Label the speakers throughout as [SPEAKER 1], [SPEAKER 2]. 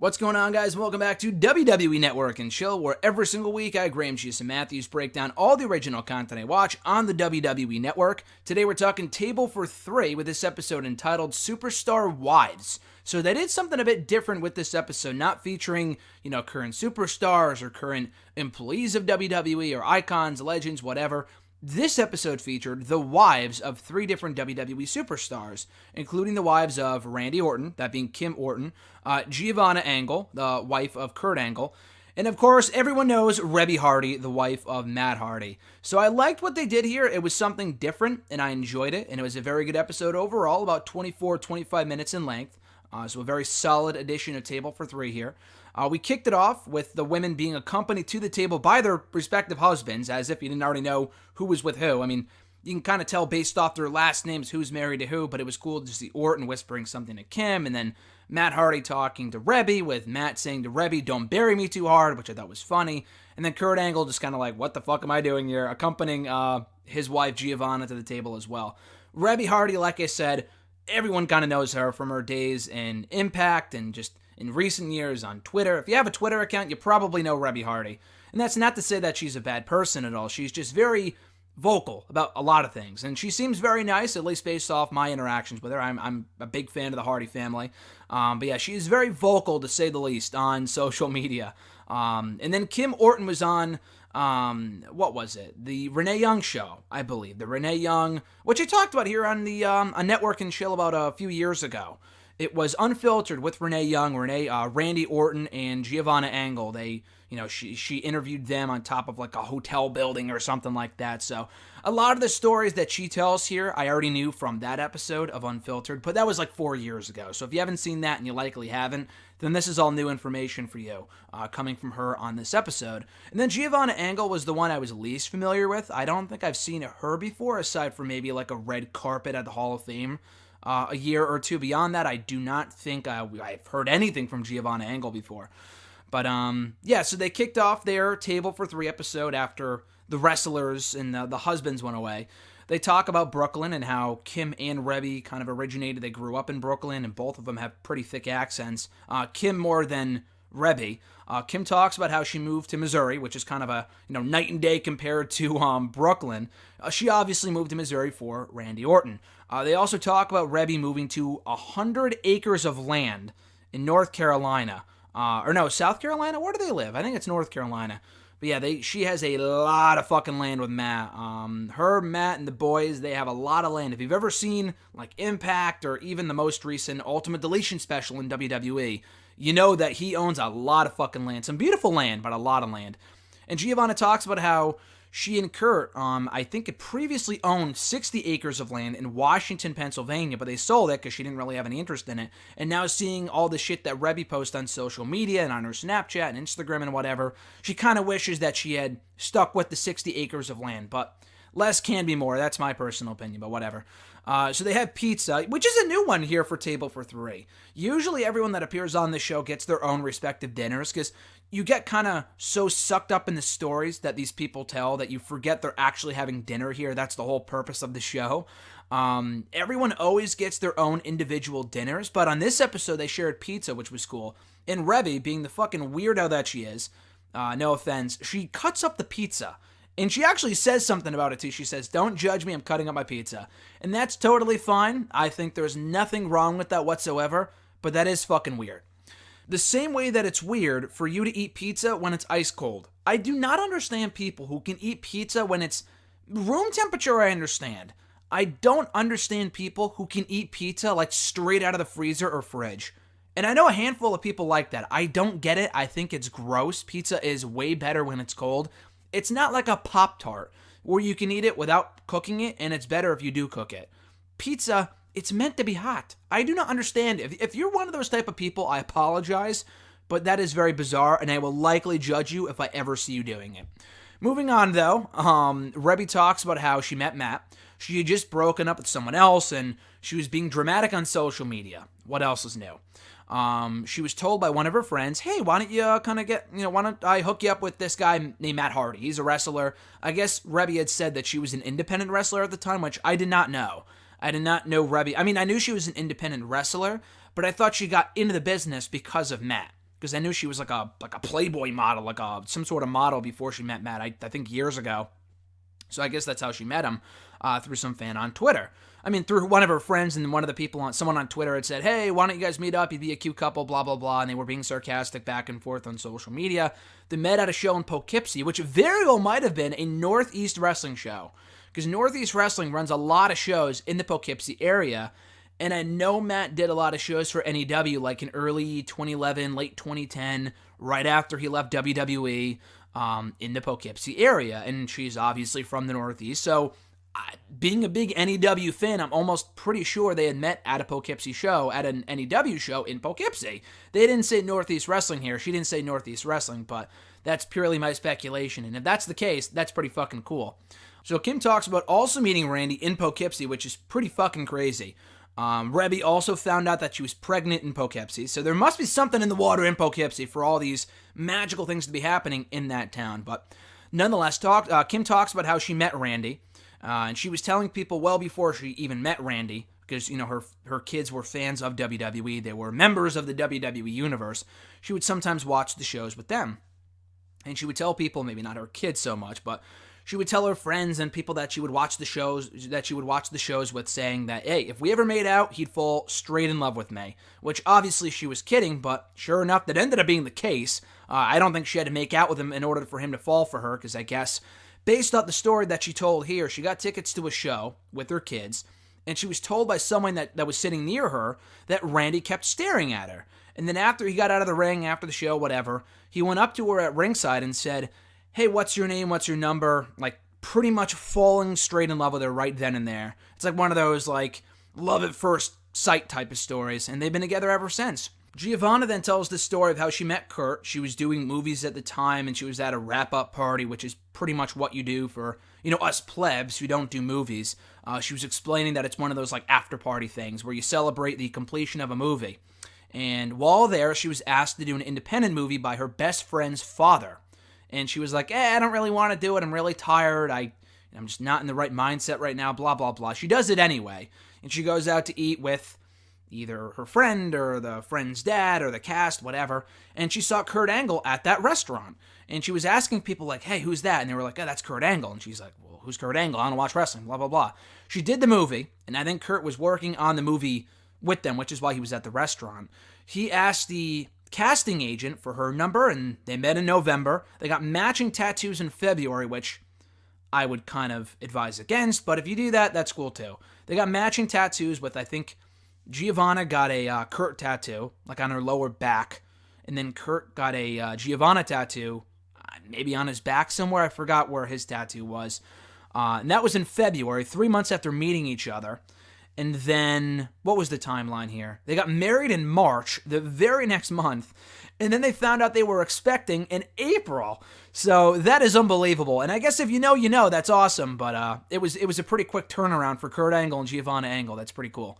[SPEAKER 1] What's going on, guys? Welcome back to WWE Network and Chill, where every single week I, Graham Jason Matthews, break down all the original content I watch on the WWE Network. Today we're talking Table for Three with this episode entitled Superstar Wives. So they did something a bit different with this episode, not featuring, current superstars or current employees of WWE or icons, legends, whatever. This episode featured the wives of three different WWE superstars, including the wives of Randy Orton, that being Kim Orton, Giovanna Angle, the wife of Kurt Angle, and of course, everyone knows Reby Hardy, the wife of Matt Hardy. So I liked what they did here. It was something different, and I enjoyed it, and it was a very good episode overall, about 25 minutes in length. So a very solid addition of Table for Three here. We kicked it off with the women being accompanied to the table by their respective husbands, as if you didn't already know who was with who. I mean, you can kind of tell based off their last names who's married to who, but it was cool to see Orton whispering something to Kim, and then Matt Hardy talking to Reby, with Matt saying to Reby, "Don't bury me too hard," which I thought was funny. And then Kurt Angle just kind of like, what the fuck am I doing here? Accompanying his wife Giovanna to the table as well. Reby Hardy, like I said, everyone kind of knows her from her days in Impact and just in recent years on Twitter. If you have a Twitter account, you probably know Reby Hardy. And that's not to say that she's a bad person at all. She's just very vocal about a lot of things. And she seems very nice, at least based off my interactions with her. I'm a big fan of the Hardy family. But yeah, she's very vocal, to say the least, on social media. And then Kim Orton was on, what was it? The Renee Young show, I believe. The Renee Young, which I talked about here on the on Network and Chill about a few years ago. It was Unfiltered with Renee Young, Randy Orton, and Giovanna Angle. They, she interviewed them on top of like a hotel building or something like that. So a lot of the stories that she tells here, I already knew from that episode of Unfiltered, but that was like 4 years ago. So if you haven't seen that, and you likely haven't, then this is all new information for you, coming from her on this episode. And then Giovanna Angle was the one I was least familiar with. I don't think I've seen her before, aside from maybe like a red carpet at the Hall of Fame. A year or two beyond that, I do not think I've heard anything from Giovanna Angle before. But, yeah, so they kicked off their Table for Three episode after the wrestlers and the husbands went away. They talk about Brooklyn and how Kim and Reby kind of originated. They grew up in Brooklyn, and both of them have pretty thick accents. Kim more than Reby. Kim talks about how she moved to Missouri, which is kind of a night and day compared to Brooklyn. She obviously moved to Missouri for Randy Orton. They also talk about Reby moving to 100 acres of land in North Carolina. South Carolina? Where do they live? I think it's North Carolina. But yeah, she has a lot of fucking land with Matt. Matt, and the boys, they have a lot of land. If you've ever seen like Impact or even the most recent Ultimate Deletion special in WWE, you know that he owns a lot of fucking land. Some beautiful land, but a lot of land. And Giovanna talks about how she and Kurt, I think it previously owned 60 acres of land in Washington, Pennsylvania, but they sold it because she didn't really have any interest in it. And now seeing all the shit that Reby posts on social media and on her Snapchat and Instagram and whatever, she kind of wishes that she had stuck with the 60 acres of land. But less can be more. That's my personal opinion, but whatever. So they have pizza, which is a new one here for Table for Three. Usually everyone that appears on this show gets their own respective dinners, because you get kind of so sucked up in the stories that these people tell that you forget they're actually having dinner here. That's the whole purpose of the show. Everyone always gets their own individual dinners, but on this episode they shared pizza, which was cool. And Reby, being the fucking weirdo that she is, no offense, she cuts up the pizza. And she actually says something about it too. She says, "Don't judge me, I'm cutting up my pizza." And that's totally fine. I think there's nothing wrong with that whatsoever, but that is fucking weird. The same way that it's weird for you to eat pizza when it's ice cold. I do not understand people who can eat pizza when it's room temperature. I understand. I don't understand people who can eat pizza like straight out of the freezer or fridge. And I know a handful of people like that. I don't get it. I think it's gross. Pizza is way better when it's cold. It's not like a Pop-Tart where you can eat it without cooking it, and it's better if you do cook it. Pizza, it's meant to be hot. I do not understand. If you're one of those type of people, I apologize, but that is very bizarre, and I will likely judge you if I ever see you doing it. Moving on, though, Reby talks about how she met Matt. She had just broken up with someone else, and she was being dramatic on social media. What else is new? She was told by one of her friends, "Hey, why don't you why don't I hook you up with this guy named Matt Hardy? He's a wrestler." I guess Reby had said that she was an independent wrestler at the time, which I did not know. I did not know Reby. I mean, I knew she was an independent wrestler, but I thought she got into the business because of Matt. because I knew she was like a Playboy model, like some sort of model before she met Matt. I think years ago. So I guess that's how she met him, through some fan on Twitter. I mean, through one of her friends, and one of the people someone on Twitter had said, hey, why don't you guys meet up? You'd be a cute couple, blah, blah, blah. And they were being sarcastic back and forth on social media. They met at a show in Poughkeepsie, which very well might have been a Northeast wrestling show, because Northeast Wrestling runs a lot of shows in the Poughkeepsie area. And I know Matt did a lot of shows for NEW, like in early 2011, late 2010, right after he left WWE, in the Poughkeepsie area. And she's obviously from the Northeast. So being a big NEW fan, I'm almost pretty sure they had met at a Poughkeepsie show, at an NEW show in Poughkeepsie. They didn't say Northeast Wrestling here. She didn't say Northeast Wrestling, but that's purely my speculation. And if that's the case, that's pretty fucking cool. So Kim talks about also meeting Randy in Poughkeepsie, which is pretty fucking crazy. Rebby also found out that she was pregnant in Poughkeepsie, so there must be something in the water in Poughkeepsie for all these magical things to be happening in that town. But nonetheless, Kim talks about how she met Randy, and she was telling people well before she even met Randy, because, you know, her kids were fans of WWE. They were members of the WWE Universe. She would sometimes watch the shows with them. And she would tell people, maybe not her kids so much, but she would tell her friends and people that she would watch the shows with, saying that, hey, if we ever made out, he'd fall straight in love with me. Which obviously she was kidding, but sure enough, that ended up being the case. I don't think she had to make out with him in order for him to fall for her, because I guess, based off the story that she told here, she got tickets to a show with her kids, and she was told by someone that was sitting near her that Randy kept staring at her. And then after he got out of the ring, after the show, whatever, he went up to her at ringside and said, hey, what's your name, what's your number? Like, pretty much falling straight in love with her right then and there. It's like one of those, like, love at first sight type of stories, and they've been together ever since. Giovanna then tells the story of how she met Kurt. She was doing movies at the time, and she was at a wrap-up party, which is pretty much what you do for, you know, us plebs who don't do movies. She was explaining that it's one of those, like, after-party things where you celebrate the completion of a movie. And while there, she was asked to do an independent movie by her best friend's father. And she was like, I don't really want to do it. I'm really tired. I'm just not in the right mindset right now, blah, blah, blah. She does it anyway. And she goes out to eat with either her friend or the friend's dad or the cast, whatever. And she saw Kurt Angle at that restaurant. And she was asking people like, hey, who's that? And they were like, oh, that's Kurt Angle. And she's like, well, who's Kurt Angle? I don't watch wrestling, blah, blah, blah. She did the movie. And I think Kurt was working on the movie with them, which is why he was at the restaurant. He asked the casting agent for her number, and they met in November. They got matching tattoos in February, which I would kind of advise against, but if you do that, that's cool too. They got matching tattoos with, I think, Giovanna got a Kurt tattoo, like on her lower back, and then Kurt got a Giovanna tattoo, maybe on his back somewhere. I forgot where his tattoo was. And that was in February, 3 months after meeting each other. And then, what was the timeline here? They got married in March, the very next month, and then they found out they were expecting in April. So that is unbelievable. And I guess if you know, you know, that's awesome. But it was a pretty quick turnaround for Kurt Angle and Giovanna Angle. That's pretty cool.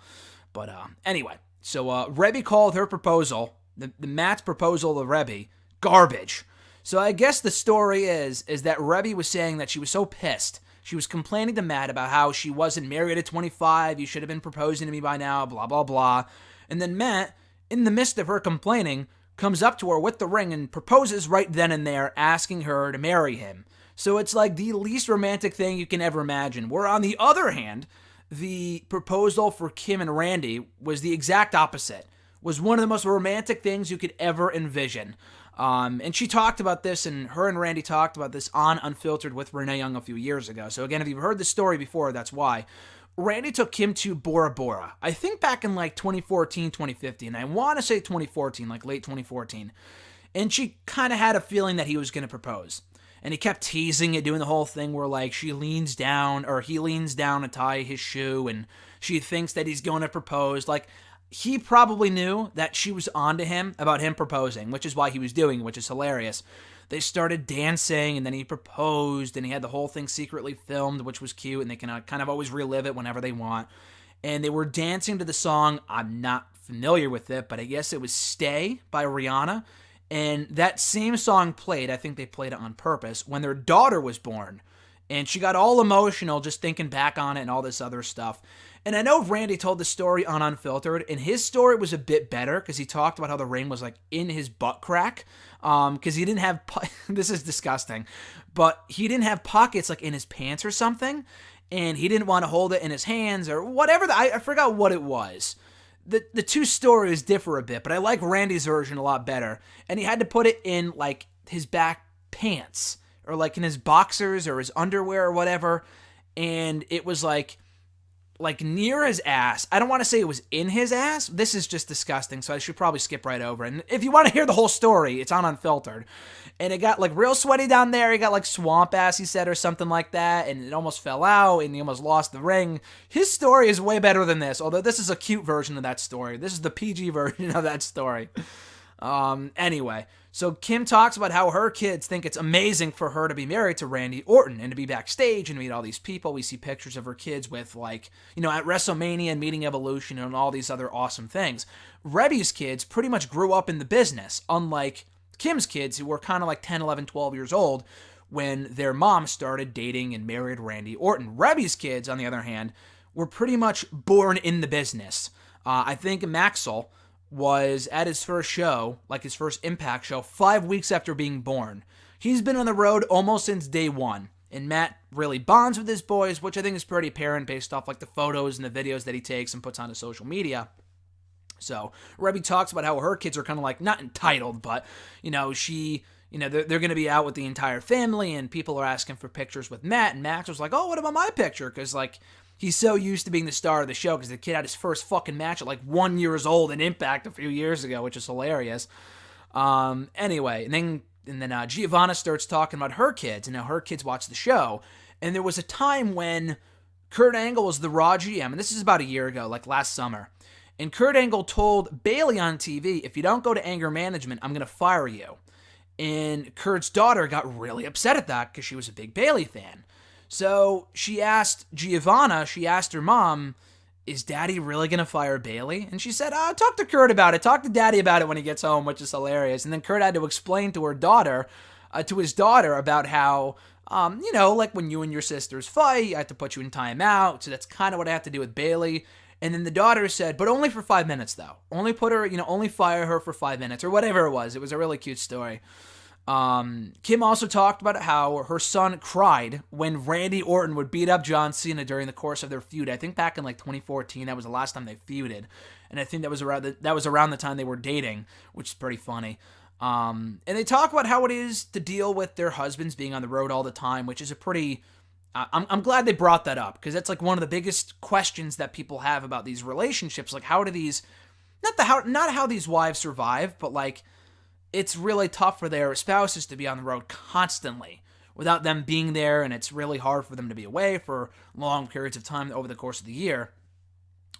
[SPEAKER 1] But anyway, so Rebby called her proposal, the Matt's proposal to Rebby, garbage. So I guess the story is that Rebby was saying that she was so pissed. She was complaining to Matt about how she wasn't married at 25, you should have been proposing to me by now, blah, blah, blah. And then Matt, in the midst of her complaining, comes up to her with the ring and proposes right then and there, asking her to marry him. So it's like the least romantic thing you can ever imagine. Where on the other hand, the proposal for Kim and Randy was the exact opposite. Was one of the most romantic things you could ever envision. And she talked about this, and her and Randy talked about this on Unfiltered with Renee Young a few years ago. So again, if you've heard the story before, that's why. Randy took Kim to Bora Bora, I think back in like 2014, 2015. I want to say 2014, like late 2014. And she kind of had a feeling that he was going to propose. And he kept teasing it, doing the whole thing where like he leans down to tie his shoe, and she thinks that he's going to propose. Like, he probably knew that she was onto him about him proposing, which is why he was doing it, which is hilarious. They started dancing, and then he proposed, and he had the whole thing secretly filmed, which was cute, and they can kind of always relive it whenever they want. And they were dancing to the song, I'm not familiar with it, but I guess it was Stay by Rihanna. And that same song played, I think they played it on purpose, when their daughter was born. And she got all emotional just thinking back on it and all this other stuff. And I know Randy told the story on Unfiltered, and his story was a bit better because he talked about how the ring was like in his butt crack. Because he didn't have, this is disgusting, but he didn't have pockets like in his pants or something, and he didn't want to hold it in his hands or whatever. I forgot what it was. The two stories differ a bit, but I like Randy's version a lot better. And he had to put it in like his back pants or like in his boxers or his underwear or whatever. And it was like near his ass. I don't want to say it was in his ass. This is just disgusting, so I should probably skip right over. And if you want to hear the whole story, it's on Unfiltered. And it got like real sweaty down there. He got like swamp ass, he said, or something like that. And it almost fell out and he almost lost the ring. His story is way better than this, although this is a cute version of that story. This is the PG version of that story. Anyway, so Kim talks about how her kids think it's amazing for her to be married to Randy Orton and to be backstage and meet all these people. We see pictures of her kids with like, at WrestleMania and meeting Evolution and all these other awesome things. Rebby's kids pretty much grew up in the business, unlike Kim's kids who were kind of like 10, 11, 12 years old when their mom started dating and married Randy Orton. Rebby's kids, on the other hand, were pretty much born in the business. I think Maxwell was at his first show, like his first Impact show, 5 weeks after being born. He's been on the road almost since day one, and Matt really bonds with his boys, which I think is pretty apparent based off like the photos and the videos that he takes and puts onto social media. So Rebby talks about how her kids are kind of like not entitled, but they're going to be out with the entire family, and people are asking for pictures with Matt, and Max was like, "Oh, what about my picture?" Because like he's so used to being the star of the show because the kid had his first fucking match at like 1 year old in Impact a few years ago, which is hilarious. Anyway, and then Giovanna starts talking about her kids and how her kids watch the show. And there was a time when Kurt Angle was the Raw GM, and this is about a year ago, like last summer. And Kurt Angle told Bayley on TV, "If you don't go to anger management, I'm going to fire you." And Kurt's daughter got really upset at that because she was a big Bayley fan. So she asked Giovanna, her mom, "Is Daddy really going to fire Bayley?" And she said, "Talk to Kurt about it. Talk to Daddy about it when he gets home," which is hilarious. And then Kurt had to explain to his daughter about how, like when you and your sisters fight, I have to put you in timeout. So that's kind of what I have to do with Bayley. And then the daughter said, "But only for 5 minutes, though. Only put her, only fire her for 5 minutes," or whatever it was. It was a really cute story. Kim also talked about how her son cried when Randy Orton would beat up John Cena during the course of their feud. I think back in like 2014, that was the last time they feuded, and I think that was around the time they were dating, which is pretty funny. And they talk about how it is to deal with their husbands being on the road all the time, which is a pretty. I'm glad they brought that up because that's like one of the biggest questions that people have about these relationships. Like, how do these, not how these wives survive, but like, it's really tough for their spouses to be on the road constantly without them being there, and it's really hard for them to be away for long periods of time over the course of the year.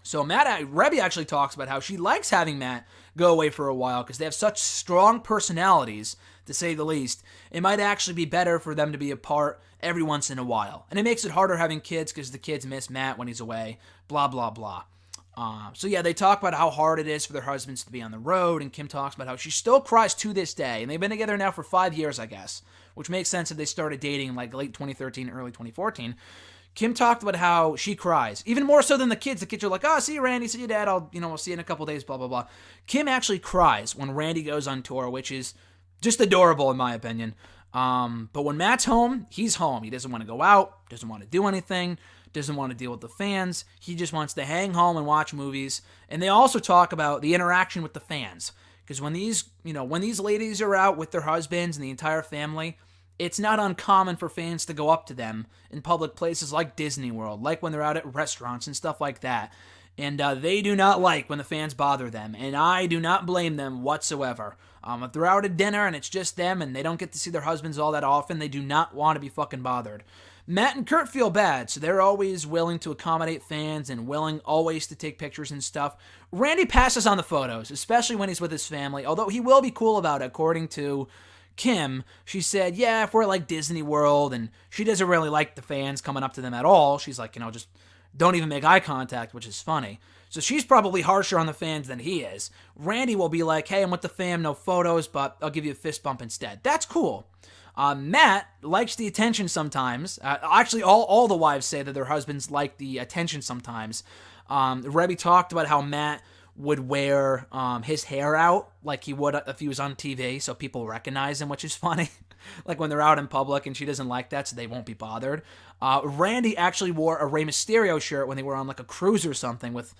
[SPEAKER 1] So Rebby actually talks about how she likes having Matt go away for a while because they have such strong personalities, to say the least. It might actually be better for them to be apart every once in a while. And it makes it harder having kids because the kids miss Matt when he's away, blah, blah, blah. So yeah, they talk about how hard it is for their husbands to be on the road, and Kim talks about how she still cries to this day, and they've been together now for 5 years, I guess, which makes sense if they started dating in like late 2013, early 2014. Kim talked about how she cries, even more so than the kids. The kids are like, "Oh, see you, Randy, see you, Dad, we'll see you in a couple days, blah, blah, blah." Kim actually cries when Randy goes on tour, which is just adorable in my opinion. But when Matt's home, he's home. He doesn't want to go out, doesn't want to do anything, doesn't want to deal with the fans. He just wants to hang home and watch movies. And they also talk about the interaction with the fans. Because when these ladies are out with their husbands and the entire family, it's not uncommon for fans to go up to them in public places like Disney World, like when they're out at restaurants and stuff like that. And they do not like when the fans bother them. And I do not blame them whatsoever. If they're out at dinner and it's just them and they don't get to see their husbands all that often, they do not want to be fucking bothered. Matt and Kurt feel bad, so they're always willing to accommodate fans and willing always to take pictures and stuff. Randy passes on the photos, especially when he's with his family, although he will be cool about it, according to Kim. She said, yeah, if we're at like Disney World, and she doesn't really like the fans coming up to them at all. She's like, just don't even make eye contact, which is funny. So she's probably harsher on the fans than he is. Randy will be like, hey, I'm with the fam, no photos, but I'll give you a fist bump instead. That's cool. Matt likes the attention sometimes. Actually, all the wives say that their husbands like the attention sometimes. Rebby talked about how Matt would wear his hair out like he would if he was on TV, so people recognize him, which is funny. Like when they're out in public, and she doesn't like that, so they won't be bothered. Randy actually wore a Rey Mysterio shirt when they were on like a cruise or something with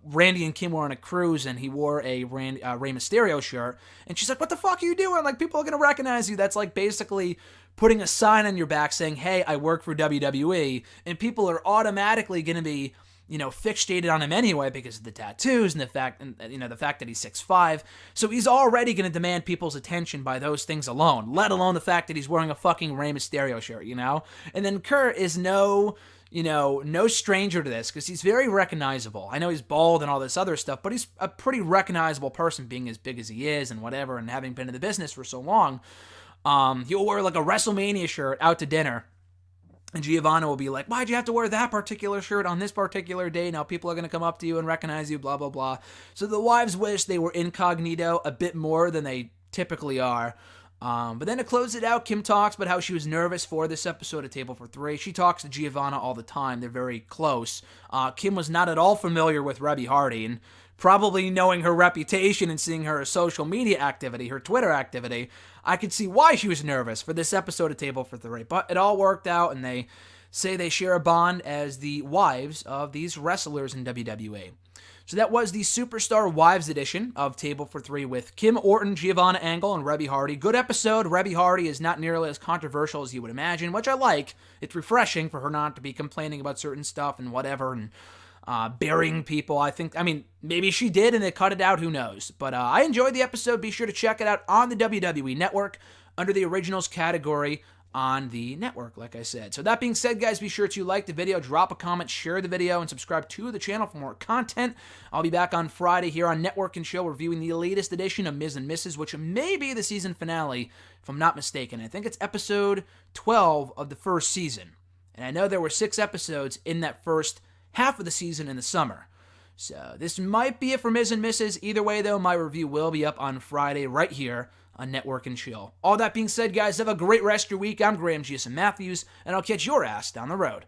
[SPEAKER 1] Randy and Kim were on a cruise, and he wore a Rey Mysterio shirt. And she's like, what the fuck are you doing? Like, people are going to recognize you. That's like basically putting a sign on your back saying, hey, I work for WWE. And people are automatically going to be, fixated on him anyway because of the tattoos and the fact that he's 6'5". So he's already going to demand people's attention by those things alone, let alone the fact that he's wearing a fucking Rey Mysterio shirt, And then Kurt is no stranger to this because he's very recognizable. I know he's bald and all this other stuff, but he's a pretty recognizable person being as big as he is and whatever, and having been in the business for so long. He'll wear like a WrestleMania shirt out to dinner, and Giovanna will be like, why'd you have to wear that particular shirt on this particular day? Now people are going to come up to you and recognize you, blah, blah, blah. So the wives wish they were incognito a bit more than they typically are. But then to close it out, Kim talks about how she was nervous for this episode of Table for Three. She talks to Giovanna all the time. They're very close. Kim was not at all familiar with Rebby Hardy, and probably knowing her reputation and seeing her social media activity, her Twitter activity, I could see why she was nervous for this episode of Table for Three. But it all worked out, and they say they share a bond as the wives of these wrestlers in WWE. So that was the Superstar Wives edition of Table for Three with Kim Orton, Giovanna Angle, and Rebby Hardy. Good episode. Rebby Hardy is not nearly as controversial as you would imagine, which I like. It's refreshing for her not to be complaining about certain stuff and whatever and burying people. Maybe she did and they cut it out. Who knows? But I enjoyed the episode. Be sure to check it out on the WWE Network under the Originals category on the network, like I said. So that being said, guys, be sure to like the video, drop a comment, share the video, and subscribe to the channel for more content. I'll be back on Friday here on Network and Show reviewing the latest edition of Ms. and Mrs., which may be the season finale, if I'm not mistaken. I think it's episode 12 of the first season. And I know there were 6 episodes in that first half of the season in the summer. So this might be it for Ms. and Mrs. Either way, though, my review will be up on Friday right here on Network and Chill. All that being said, guys, have a great rest of your week. I'm Graham G.S. Matthews, and I'll catch your ass down the road.